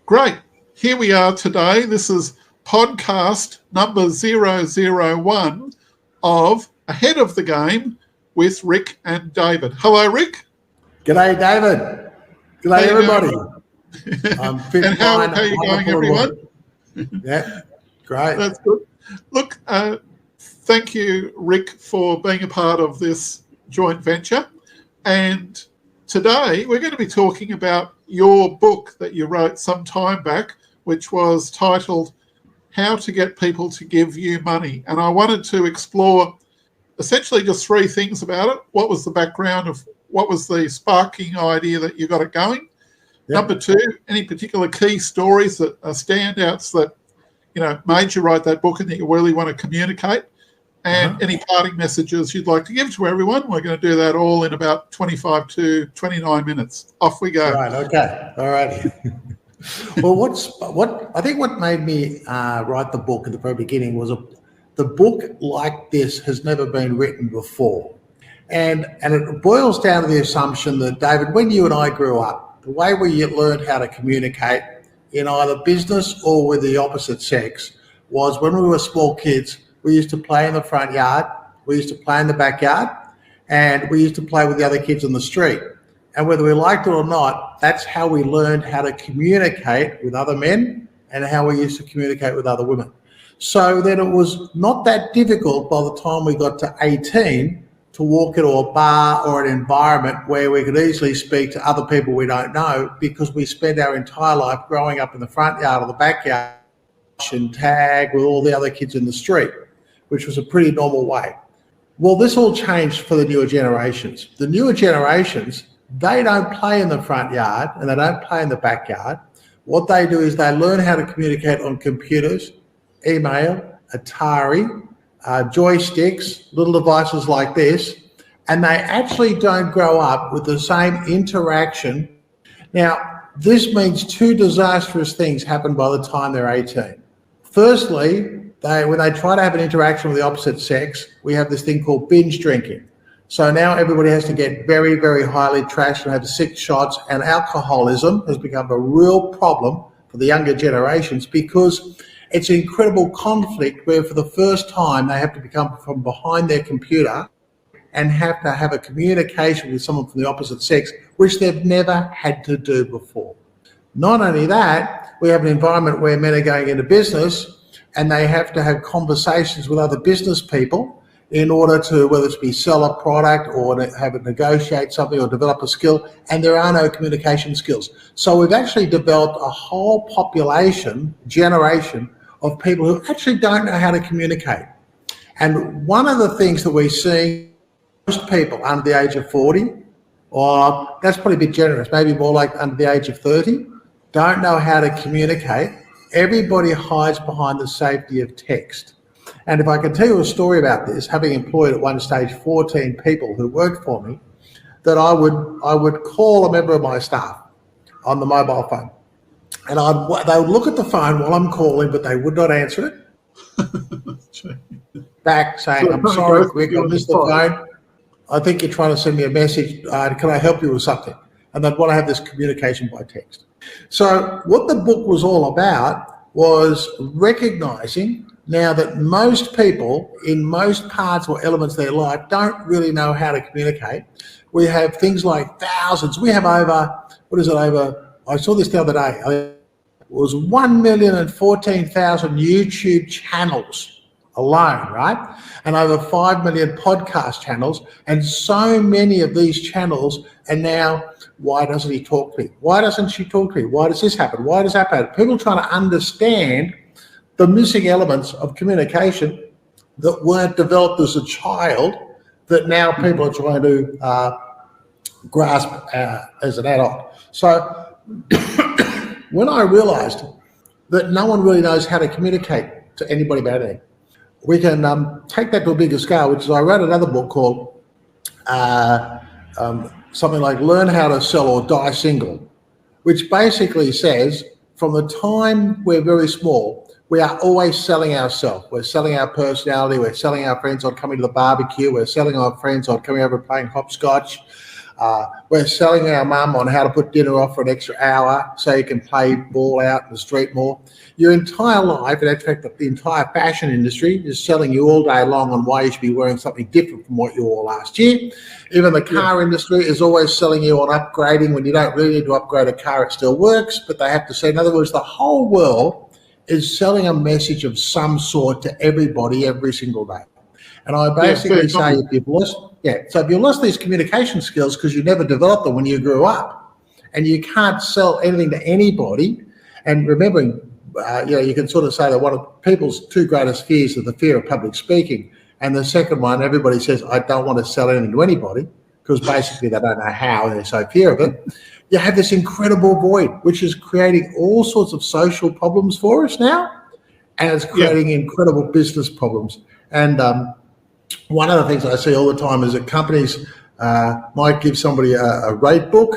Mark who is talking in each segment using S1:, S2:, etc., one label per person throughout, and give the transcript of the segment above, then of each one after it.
S1: Great. Here we are today. This is podcast number 001 of Ahead of the Game with Rick and David. Hello, Rick.
S2: G'day, David. G'day, everybody. I'm fit,
S1: and how are you going, everyone?
S2: Yeah, great.
S1: That's good. Look, thank you, Rick, for being a part of this joint venture. And today we're going to be talking about your book that you wrote some time back, which was titled How to Get People to Give You Money. And I wanted to explore essentially just three things about it. What was the background of what was the sparking idea that you got it going? Yep. Number two, any particular key stories that are standouts that, made you write that book and that you really want to communicate? And any parting messages you'd like to give to everyone. We're going to do that all in about 25 to 29 minutes. Off we go.
S2: Right, okay. All right. Well, what made me write the book at the very beginning was the book like this has never been written before. And it boils down to the assumption that, David, when you and I grew up, the way we learned how to communicate in either business or with the opposite sex was when we were small kids. We used to play in the front yard, we used to play in the backyard, and we used to play with the other kids on the street. And whether we liked it or not, that's how we learned how to communicate with other men and how we used to communicate with other women. So then it was not that difficult by the time we got to 18 to walk into a bar or an environment where we could easily speak to other people we don't know, because we spent our entire life growing up in the front yard or the backyard and tag with all the other kids in the street, which was a pretty normal way. Well, this all changed for the newer generations. The newer generations, they don't play in the front yard and they don't play in the backyard. What they do is they learn how to communicate on computers, email, Atari, joysticks, little devices like this, and they actually don't grow up with the same interaction. Now, this means two disastrous things happen by the time they're 18. Firstly, when they try to have an interaction with the opposite sex, we have this thing called binge drinking. So now everybody has to get very, very highly trashed and have 6 shots, and alcoholism has become a real problem for the younger generations because it's an incredible conflict where for the first time they have to become from behind their computer and have to have a communication with someone from the opposite sex, which they've never had to do before. Not only that, we have an environment where men are going into business and they have to have conversations with other business people in order to, whether it's be sell a product or have it negotiate something or develop a skill, and there are no communication skills. So we've actually developed a whole generation of people who actually don't know how to communicate. And one of the things that we're seeing, most people under the age of 40, or that's probably a bit generous, maybe more like under the age of 30, don't know how to communicate. Everybody hides behind the safety of text. And if I can tell you a story about this, having employed at one stage 14 people who worked for me, that I would call a member of my staff on the mobile phone. And they would look at the phone while I'm calling, but they would not answer it. Back saying, I'm sorry, Rick, I missed the phone. I think you're trying to send me a message. Can I help you with something? And they'd want to have this communication by text. So what the book was all about was recognizing now that most people in most parts or elements of their life don't really know how to communicate. We have things like thousands. We have over, I saw this the other day, it was 1,014,000 YouTube channels alone, right? And over 5 million podcast channels. And so many of these channels are now, why doesn't he talk to me? Why doesn't she talk to me? Why does this happen? Why does that happen? People trying to understand the missing elements of communication that weren't developed as a child that now people are trying to grasp as an adult. So when I realized that no one really knows how to communicate to anybody about anything, we can take that to a bigger scale, which is I wrote another book called something like Learn How to Sell or Die Single, which basically says from the time we're very small, we are always selling ourselves. We're selling our personality. We're selling our friends on coming to the barbecue. We're selling our friends on coming over and playing hopscotch. We're selling our mum on how to put dinner off for an extra hour so you can play ball out in the street more. Your entire life, and in fact, the entire fashion industry is selling you all day long on why you should be wearing something different from what you wore last year. Even the car industry is always selling you on upgrading. When you don't really need to upgrade a car, it still works, but they have to say, in other words, the whole world is selling a message of some sort to everybody every single day. And I basically say, if you've lost these communication skills because you never developed them when you grew up, and you can't sell anything to anybody, and remembering, you can sort of say that one of people's two greatest fears is the fear of public speaking, and the second one, everybody says, I don't want to sell anything to anybody, because basically they don't know how and they're so fear of it. You have this incredible void, which is creating all sorts of social problems for us now, and it's creating incredible business problems. And one of the things I see all the time is that companies might give somebody a rate book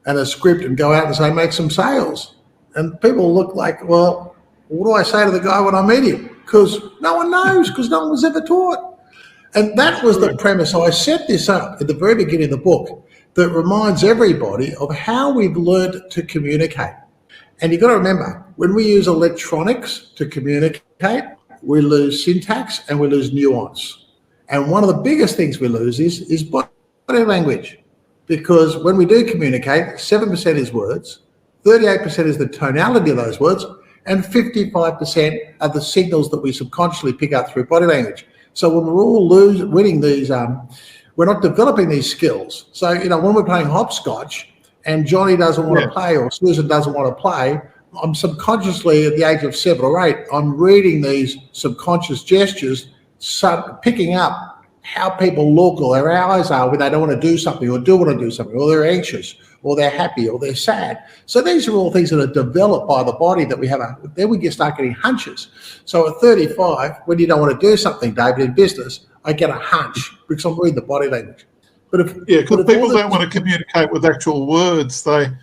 S2: and a script and go out and say, make some sales. And people look like, well, what do I say to the guy when I meet him? Because no one knows, because no one was ever taught. And that was the premise. So I set this up at the very beginning of the book that reminds everybody of how we've learned to communicate. And you've got to remember, when we use electronics to communicate, we lose syntax and we lose nuance. And one of the biggest things we lose is body language. Because when we do communicate, 7% is words, 38% is the tonality of those words, and 55% are the signals that we subconsciously pick up through body language. So when we're all winning these, we're not developing these skills. So, when we're playing hopscotch and Johnny doesn't want to play or Susan doesn't want to play, I'm subconsciously at the age of 7 or 8, I'm reading these subconscious gestures, picking up how people look or their eyes are when they don't want to do something or do want to do something, or they're anxious or they're happy or they're sad. So these are all things that are developed by the body that we have. Then we start getting hunches. So at 35, when you don't want to do something, David, in business, I get a hunch because I'm reading the body language. But
S1: because people don't want to communicate with actual words. They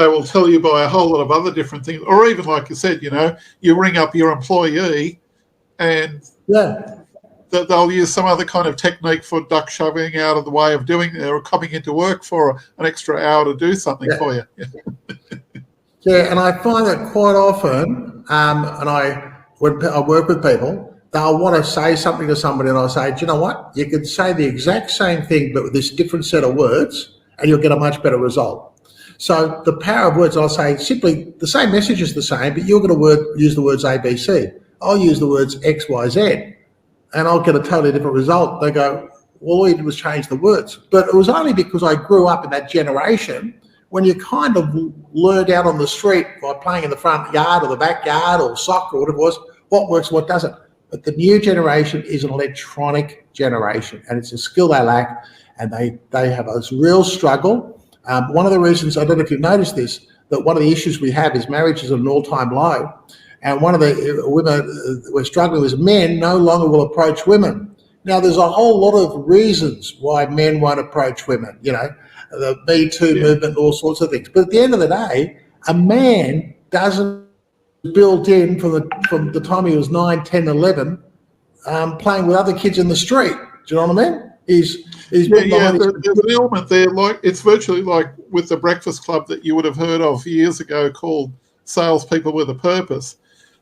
S1: will tell you by a whole lot of other different things. Or even, like you said, you ring up your employee and they'll use some other kind of technique for duck shoving out of the way of doing it, or coming into work for an extra hour to do something for you.
S2: And I find that quite often, when I work with people, they'll want to say something to somebody and I'll say, do you know what? You could say the exact same thing but with this different set of words and you'll get a much better result. So the power of words, I'll say simply the same message is the same, but you're going to use the words A, B, C. I'll use the words X, Y, Z. And I'll get a totally different result. They go, well, all you did was change the words. But it was only because I grew up in that generation when you kind of learned out on the street by playing in the front yard or the backyard or soccer or whatever it was, what works, what doesn't. But the new generation is an electronic generation, and it's a skill they lack, and they have a real struggle. One of the reasons, I don't know if you've noticed this, that one of the issues we have is marriage is at an all-time low. And one of the women we're struggling with is men no longer will approach women. Now, there's a whole lot of reasons why men won't approach women, the Me Too movement, all sorts of things. But at the end of the day, a man doesn't built in from the time he was 9, 10, 11, playing with other kids in the street. Do you know what I mean? There's an element there, like it's virtually like with the Breakfast Club that you would have heard of years ago called Salespeople with a Purpose.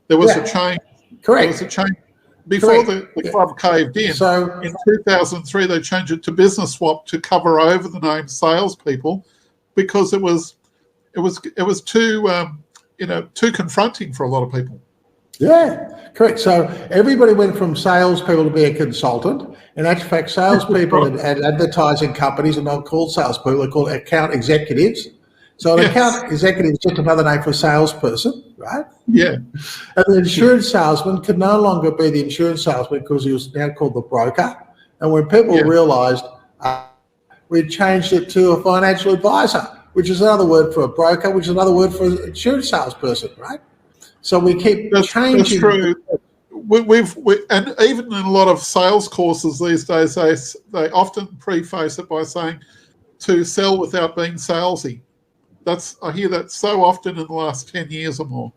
S2: There was a change. Correct. There was a change before the club caved in. So in 2003, they changed it to Business Swap to cover over the name Salespeople because it was too too confronting for a lot of people. Yeah, correct. So everybody went from salespeople to be a consultant. In actual fact, salespeople at advertising companies are not called salespeople; they're called account executives. So an account executive is just another name for a salesperson, right? Yeah. And the insurance salesman could no longer be the insurance salesman because he was now called the broker. And when people realised, we changed it to a financial advisor, which is another word for a broker, which is another word for an insurance salesperson, right? So we keep changing. That's true. And even in a lot of sales courses these days, they often preface it by saying to sell without being salesy. I hear that so often in the last 10 years or more.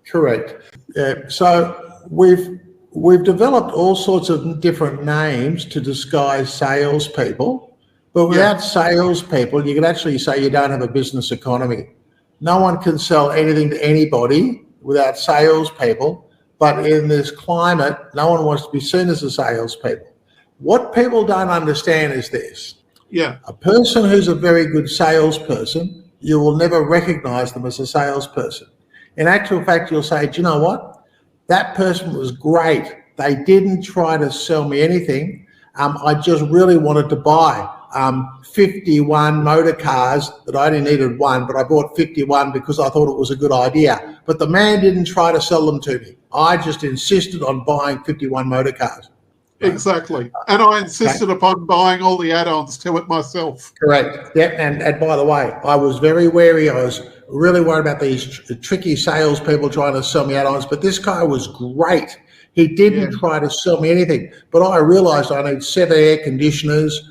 S2: Correct. Yeah. So we've developed all sorts of different names to disguise salespeople, But without salespeople, you could actually say you don't have a business economy. No one can sell anything to anybody without salespeople. But in this climate, no one wants to be seen as a salespeople. What people don't understand is this.
S1: Yeah.
S2: A person who's a very good salesperson, you will never recognize them as a salesperson. In actual fact, you'll say, do you know what? That person was great. They didn't try to sell me anything. I just really wanted to buy 51 motor cars that I only needed one, but I bought 51 because I thought it was a good idea. But the man didn't try to sell them to me. I just insisted on buying 51 motor cars.
S1: Right? Exactly. And I insisted upon buying all the add-ons to it myself.
S2: Correct. Yeah. And by the way, I was very wary. I was really worried about these tricky salespeople trying to sell me add-ons, but this guy was great. He didn't try to sell me anything, but I realized I need 7 air conditioners,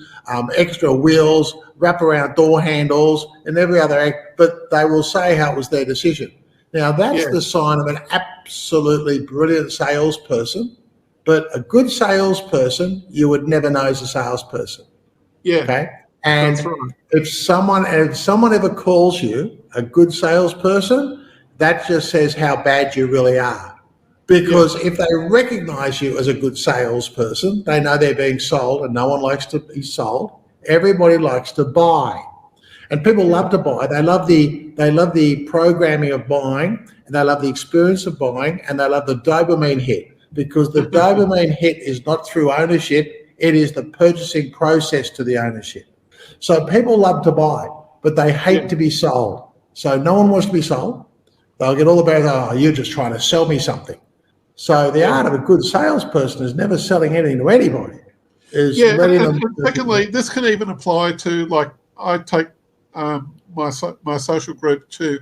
S2: extra wheels, wraparound door handles, and every other, but they will say how it was their decision. Now, that's the sign of an absolutely brilliant salesperson, but a good salesperson, you would never know as a salesperson.
S1: Yeah.
S2: Okay. And
S1: that's right.
S2: if someone ever calls you a good salesperson, that just says how bad you really are. Because if they recognize you as a good salesperson, they know they're being sold, and no one likes to be sold. Everybody likes to buy. And people love to buy. They love the programming of buying, and they love the experience of buying, and they love the dopamine hit, because the dopamine hit is not through ownership, it is the purchasing process to the ownership. So people love to buy, but they hate to be sold. So no one wants to be sold. They'll get all about, oh, you're just trying to sell me something. So the art of a good salesperson is never selling anything to anybody.
S1: And secondly, this can even apply to, like, I take my social group to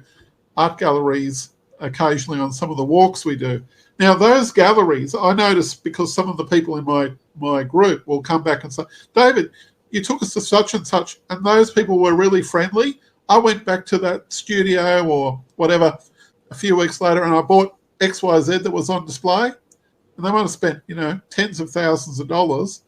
S1: art galleries occasionally on some of the walks we do. Now, those galleries, I notice, because some of the people in my group will come back and say, David, you took us to such and such, and those people were really friendly. I went back to that studio or whatever a few weeks later, and I bought XYZ that was on display, and they might have spent, tens of thousands of dollars.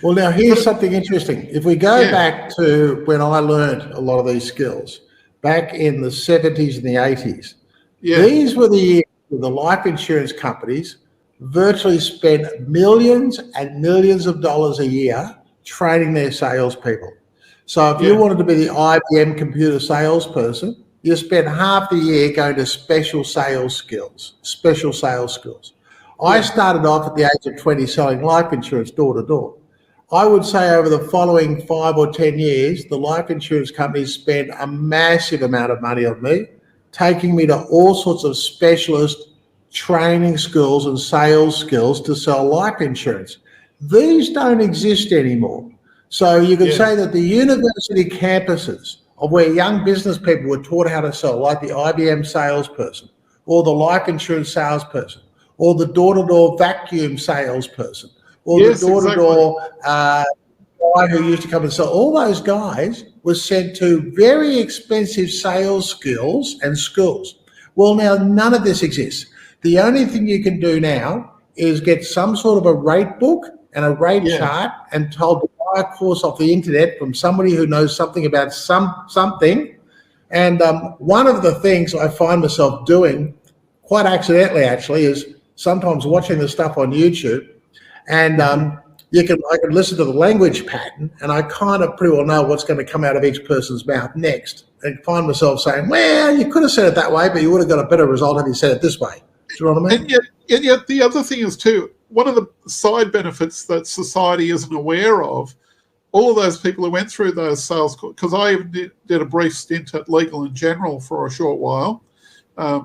S2: Well, now here's something interesting. If we go back to when I learned a lot of these skills, back in the 70s and the 80s, these were the years where the life insurance companies virtually spent millions and millions of dollars a year training their salespeople. So if you wanted to be the IBM computer salesperson, you spend half the year going to special sales skills. I started off at the age of 20 selling life insurance door to door. I would say over the following 5 or 10 years, the life insurance companies spent a massive amount of money on me, taking me to all sorts of specialist training skills and sales skills to sell life insurance. These don't exist anymore. So you could say that the university campuses of where young business people were taught how to sell, like the IBM salesperson or the life insurance salesperson or the door-to-door vacuum salesperson or the door-to-door guy who used to come and sell, all those guys were sent to very expensive sales skills and schools. Well, now none of this exists. The only thing you can do now is get some sort of a rate book and a rate chart and told to buy a course off the internet from somebody who knows something about something. And one of the things I find myself doing, quite accidentally actually, is sometimes watching the stuff on YouTube, and I can listen to the language pattern, and I kind of pretty well know what's going to come out of each person's mouth next, and find myself saying, well, you could have said it that way, but you would have got a better result if you said it this way. Do you know what I mean?
S1: And yet the other thing is too, one of the side benefits that society isn't aware of, all of those people who went through those sales, because I even did a brief stint at Legal & General for a short while,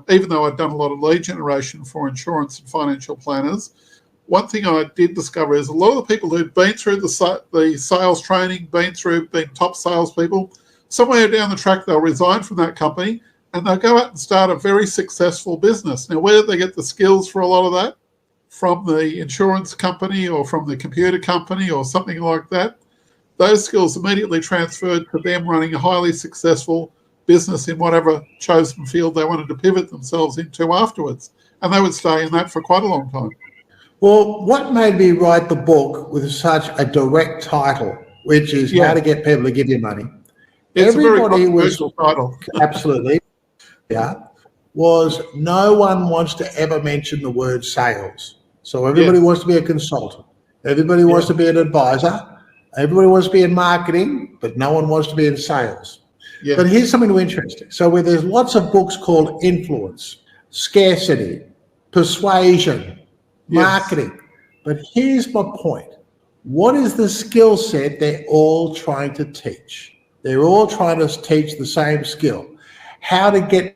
S1: even though I'd done a lot of lead generation for insurance and financial planners. One thing I did discover is a lot of the people who'd been through the sales training, been top salespeople, somewhere down the track they'll resign from that company and they'll go out and start a very successful business. Now, where did they get the skills for a lot of that? From the insurance company or from the computer company or something like that. Those skills immediately transferred to them running a highly successful business in whatever chosen field they wanted to pivot themselves into afterwards. And they would stay in that for quite a long time.
S2: Well, what made me write the book with such a direct title which is how to get people to give you money.
S1: It's
S2: Everybody
S1: a very controversial title.
S2: Absolutely, yeah, was no one wants to ever mention the word sales. So everybody wants to be a consultant. Everybody wants to be an advisor. Everybody wants to be in marketing, but no one wants to be in sales.
S1: Yeah.
S2: But here's something interesting. So where there's lots of books called influence, scarcity, persuasion, marketing. But here's my point. What is the skill set they're all trying to teach? They're all trying to teach the same skill. How to get a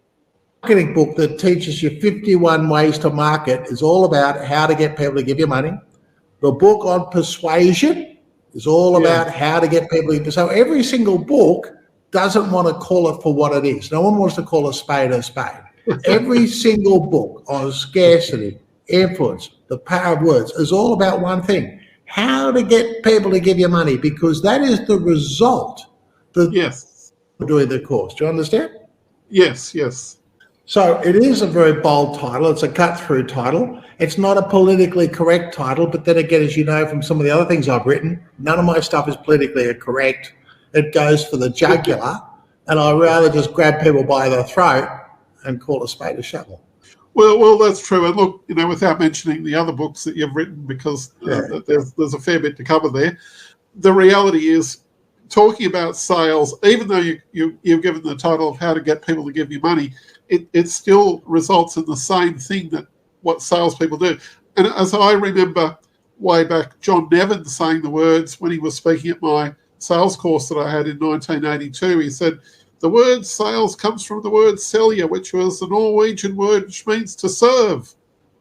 S2: marketing book that teaches you 51 ways to market is all about how to get people to give you money. The book on persuasion is all about how to get people to. So every single book doesn't want to call it for what it is. No one wants to call a spade a spade. Every single book on scarcity, influence, the power of words is all about one thing: how to get people to give you money, because that is the result of doing the course. Do you understand?
S1: Yes.
S2: So it is a very bold title. It's a cut-through title. It's not a politically correct title, but then again, as you know from some of the other things I've written, none of my stuff is politically correct. It goes for the jugular, and I rather just grab people by the throat and call a spade a shovel.
S1: Well, that's true. And look, without mentioning the other books that you've written, because there's a fair bit to cover there. The reality is, talking about sales, even though you've given the title of how to get people to give you money, it still results in the same thing that what salespeople do. And as I remember way back, John Nevin saying the words when he was speaking at my sales course that I had in 1982, he said, the word sales comes from the word selja, which was a Norwegian word which means to serve.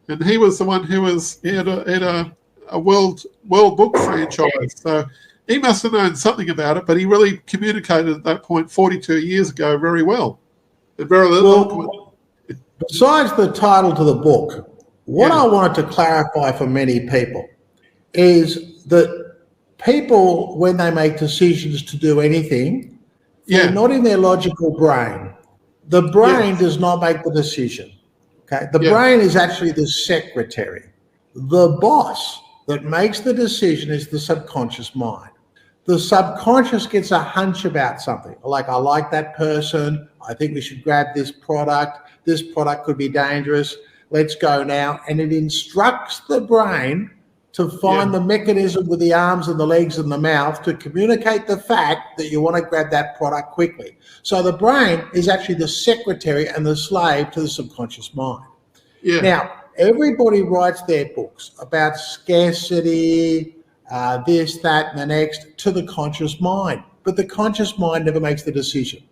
S1: And he was the one who had a world book franchise. So he must have known something about it, but he really communicated at that point 42 years ago very well. And very little.
S2: Besides the title to the book, what I wanted to clarify for many people is that people, when they make decisions to do anything, they're not in their logical brain. The brain does not make the decision. Okay, the brain is actually the secretary. The boss that makes the decision is the subconscious mind. The subconscious gets a hunch about something, like I like that person, I think we should grab this product could be dangerous, let's go now. And it instructs the brain to find the mechanism with the arms and the legs and the mouth to communicate the fact that you want to grab that product quickly. So the brain is actually the secretary and the slave to the subconscious mind. Now, everybody writes their books about scarcity, this, that, and the next, to the conscious mind. But the conscious mind never makes the decision.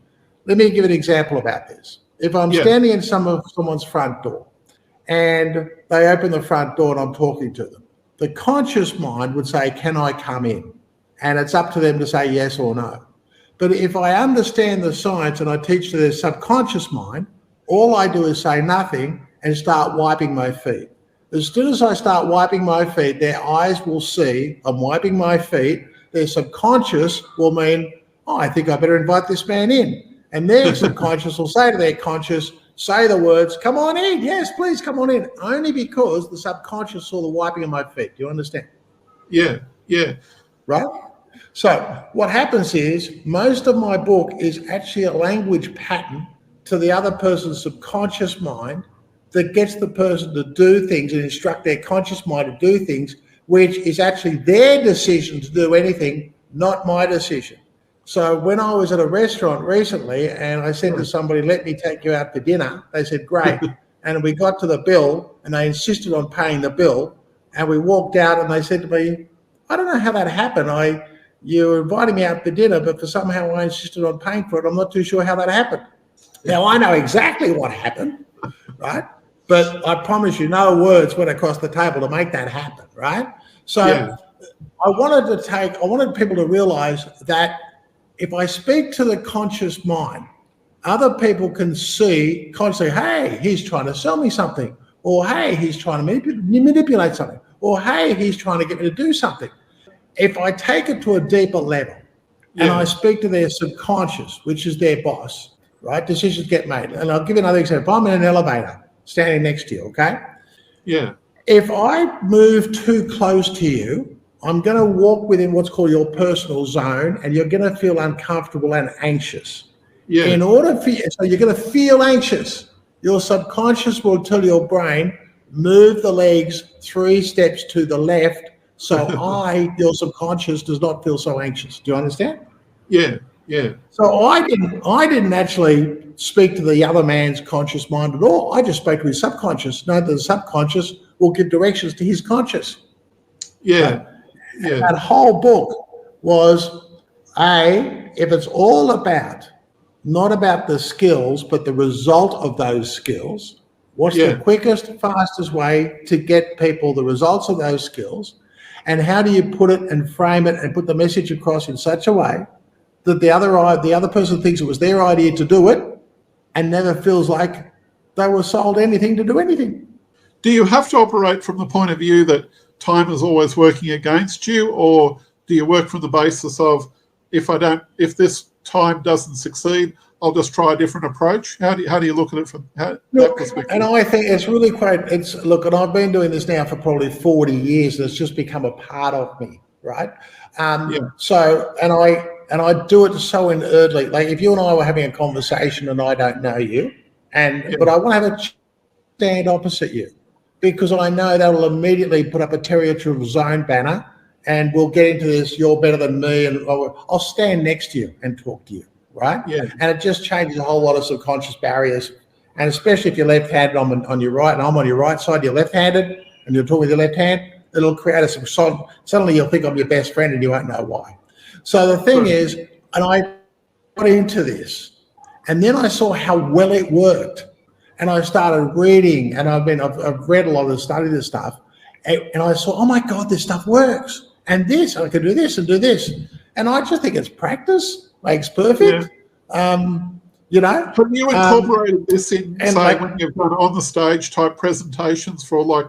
S2: Let me give an example about this. If I'm standing in someone's front door and they open the front door and I'm talking to them, the conscious mind would say, can I come in? And it's up to them to say yes or no. But if I understand the science and I teach to their subconscious mind, all I do is say nothing and start wiping my feet. As soon as I start wiping my feet, their eyes will see I'm wiping my feet. Their subconscious will mean, oh, I think I better invite this man in. And their subconscious will say to their conscious, say the words, come on in. Yes, please come on in. Only because the subconscious saw the wiping of my feet. Do you understand?
S1: Yeah.
S2: Right? So what happens is most of my book is actually a language pattern to the other person's subconscious mind that gets the person to do things and instruct their conscious mind to do things, which is actually their decision to do anything, not my decision. So when I was at a restaurant recently and I said to somebody, let me take you out for dinner, they said, great. And we got to the bill and they insisted on paying the bill. And we walked out and they said to me, I don't know how that happened. You were inviting me out for dinner, but for somehow I insisted on paying for it. I'm not too sure how that happened. Now, I know exactly what happened, right? But I promise you, no words went across the table to make that happen, right? So I wanted people to realize that if I speak to the conscious mind, other people can see consciously, hey, he's trying to sell me something, or hey, he's trying to manipulate something, or hey, he's trying to get me to do something. If I take it to a deeper level and I speak to their subconscious, which is their boss, right? Decisions get made. And I'll give you another example. I'm in an elevator standing next to you, okay?
S1: Yeah.
S2: If I move too close to you, I'm going to walk within what's called your personal zone, and you're going to feel uncomfortable and anxious.
S1: Yeah.
S2: In order for you, so you're going to feel anxious. Your subconscious will tell your brain, move the legs 3 steps to the left, so your subconscious does not feel so anxious. Do you understand?
S1: Yeah. Yeah.
S2: So I didn't actually speak to the other man's conscious mind at all. I just spoke to his subconscious. Know that the subconscious will give directions to his conscious.
S1: Yeah. Yeah.
S2: That whole book was, if it's all about, not about the skills, but the result of those skills, what's the quickest, fastest way to get people the results of those skills, and how do you put it and frame it and put the message across in such a way that the other person thinks it was their idea to do it and never feels like they were sold anything to do anything.
S1: Do you have to operate from the point of view that time is always working against you, or do you work from the basis of if this time doesn't succeed, I'll just try a different approach? How do you look at it from that perspective?
S2: And I think it's really quite. And I've been doing this now for probably 40 years, and it's just become a part of me, right? So, and I do it so inertly. Like if you and I were having a conversation and I don't know you, but I want to have a stand opposite you, because I know that will immediately put up a territorial zone banner, and we'll get into this, you're better than me, and I'll stand next to you and talk to you, right?
S1: Yeah.
S2: And it just changes a whole lot of subconscious barriers, and especially if you're left-handed, I'm on your right, and I'm on your right side, you're left-handed, and you're talking with your left hand, it'll create suddenly you'll think I'm your best friend and you won't know why. So the thing is, and I got into this, and then I saw how well it worked. And I started reading, and I've read a lot of study this stuff, and I saw, oh my God, this stuff works. And I can do this and do this. And I just think it's practice makes perfect.
S1: Yeah. Have you incorporated this in, say, when you've done on the stage type presentations for like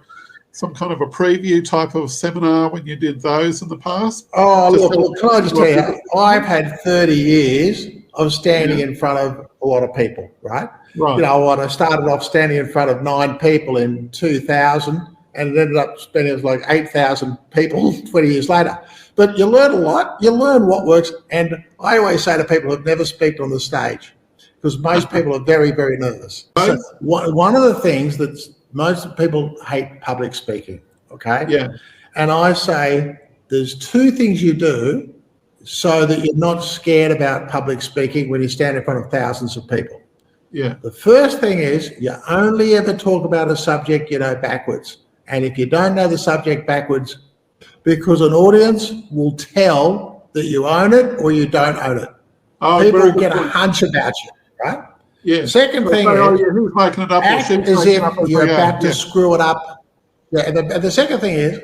S1: some kind of a preview type of seminar when you did those in the past?
S2: Oh, look, can I just tell you, I've had 30 years of standing in front of a lot of people, right?
S1: Right.
S2: You know, I started off standing in front of 9 people in 2000, and it ended up spending it was like 8,000 people 20 years later. But you learn a lot. You learn what works. And I always say to people who've never speak on the stage, because most people are very, very nervous. So one of the things that most people hate public speaking, okay?
S1: Yeah.
S2: And I say there's 2 things you do so that you're not scared about public speaking when you stand in front of thousands of people.
S1: Yeah.
S2: The first thing is you only ever talk about a subject you know backwards. And if you don't know the subject backwards, because an audience will tell that you own it or you don't own it. People get a hunch about you, right?
S1: Yeah.
S2: The second thing is
S1: who's making it up,
S2: act as if you're about to screw it up. Yeah. And the second thing is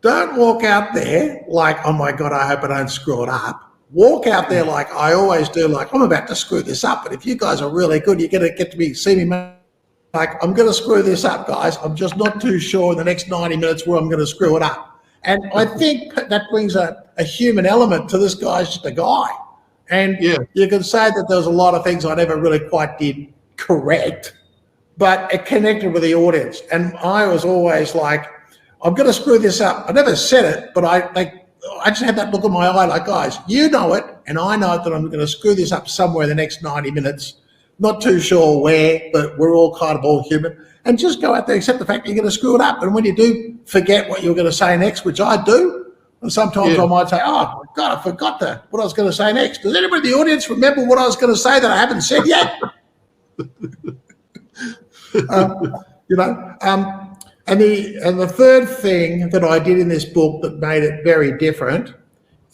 S2: don't walk out there like, oh my God, I hope I don't screw it up. Walk out there like I always do, like I'm about to screw this up. But if you guys are really good, you're going to get to see me like I'm going to screw this up, guys. I'm just not too sure in the next 90 minutes where I'm going to screw it up. And I think that brings a human element to this guy's just a guy. And you can say that there's a lot of things I never really quite did correct, but it connected with the audience. And I was always like, I'm going to screw this up. I never said it, but I just had that look in my eye like, guys, you know it, and I know that I'm going to screw this up somewhere in the next 90 minutes. Not too sure where, but we're all kind of all human. And just go out there, accept the fact that you're going to screw it up. And when you do forget what you're going to say next, which I do, and sometimes I might say, oh, my God, I forgot what I was going to say next. Does anybody in the audience remember what I was going to say that I haven't said yet? And the third thing that I did in this book that made it very different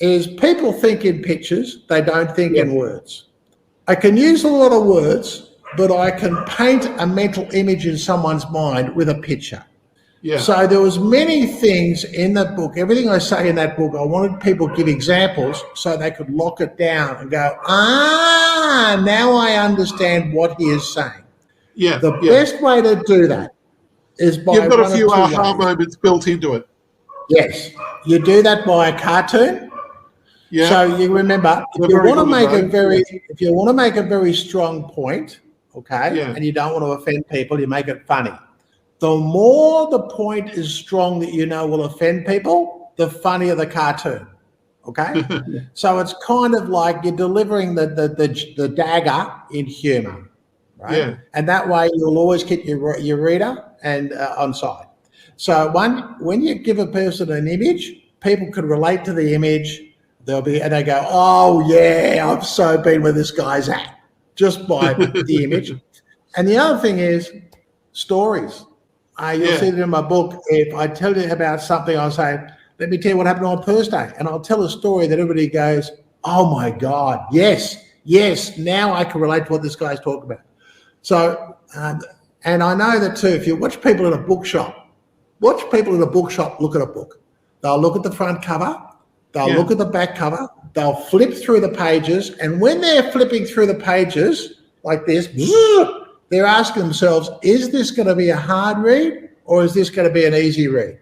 S2: is people think in pictures, they don't think in words. I can use a lot of words, but I can paint a mental image in someone's mind with a picture.
S1: Yeah.
S2: So there was many things in that book. Everything I say in that book, I wanted people to give examples so they could lock it down and go, now I understand what he is saying.
S1: Yeah.
S2: The best way to do that is by
S1: you've got a few aha moments built into it.
S2: Yes. You do that by a cartoon.
S1: Yeah.
S2: So you remember, if you want to make a very strong point, okay, and you don't want to offend people, you make it funny. The more the point is strong that you know will offend people, the funnier the cartoon. Okay, so it's kind of like you're delivering the dagger in humour, right?
S1: Yeah.
S2: And that way you'll always keep your reader and on side. So when you give a person an image, people can relate to the image. And they go, oh yeah, I've so been where this guy's at, just by the image. And the other thing is stories. You'll see that in my book. If I tell you about something, I'll say, let me tell you what happened on Thursday. And I'll tell a story that everybody goes, oh my God, yes, now I can relate to what this guy's talking about. So, and I know that too, if you watch people in a bookshop, look at a book. They'll look at the front cover, they'll look at the back cover, they'll flip through the pages. And when they're flipping through the pages like this, they're asking themselves, is this going to be a hard read or is this going to be an easy read?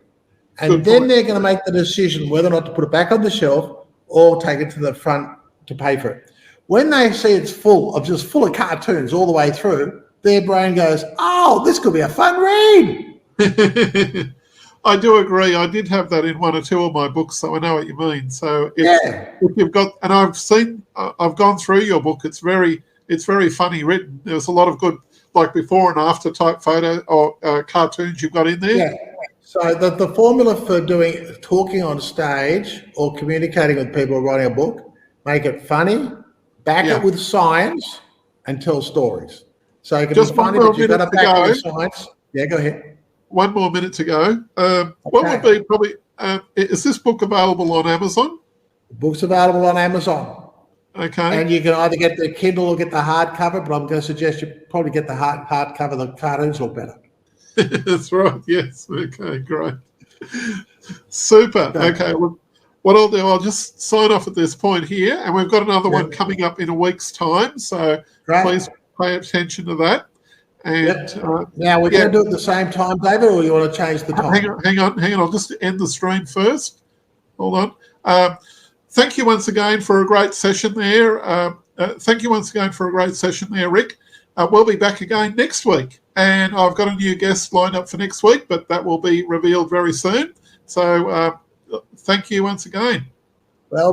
S2: And then they're going to make the decision whether or not to put it back on the shelf or take it to the front to pay for it. When they see it's full of cartoons all the way through, their brain goes, oh, this could be a fun read.
S1: I do agree. I did have that in one or two of my books, so I know what you mean. So if you've got, and I've gone through your book. It's very funny written. There's a lot of good, like before and after type photo or cartoons you've got in there.
S2: Yeah. So the formula for talking on stage or communicating with people writing a book, make it funny, back it with science, and tell stories. So it can be funny, but you've got to back it with science. Yeah, go ahead.
S1: One more minute to go. What would be probably, is this book available on Amazon?
S2: The book's available on Amazon.
S1: Okay.
S2: And you can either get the Kindle or get the hardcover, but I'm going to suggest you probably get the hardcover. The cartoons look better.
S1: That's right. Yes. Okay. Great. Super. Okay. Well, what I'll do, I'll just sign off at this point here, and we've got another one coming up in a week's time. So please pay attention to that. And
S2: now we're going to do it at the same time, David, or you want to change the time?
S1: Hang on. I'll just end the stream first. Hold on. Thank you once again for a great session there. Rick. We'll be back again next week, and I've got a new guest lined up for next week, but that will be revealed very soon. So thank you once again.
S2: Well.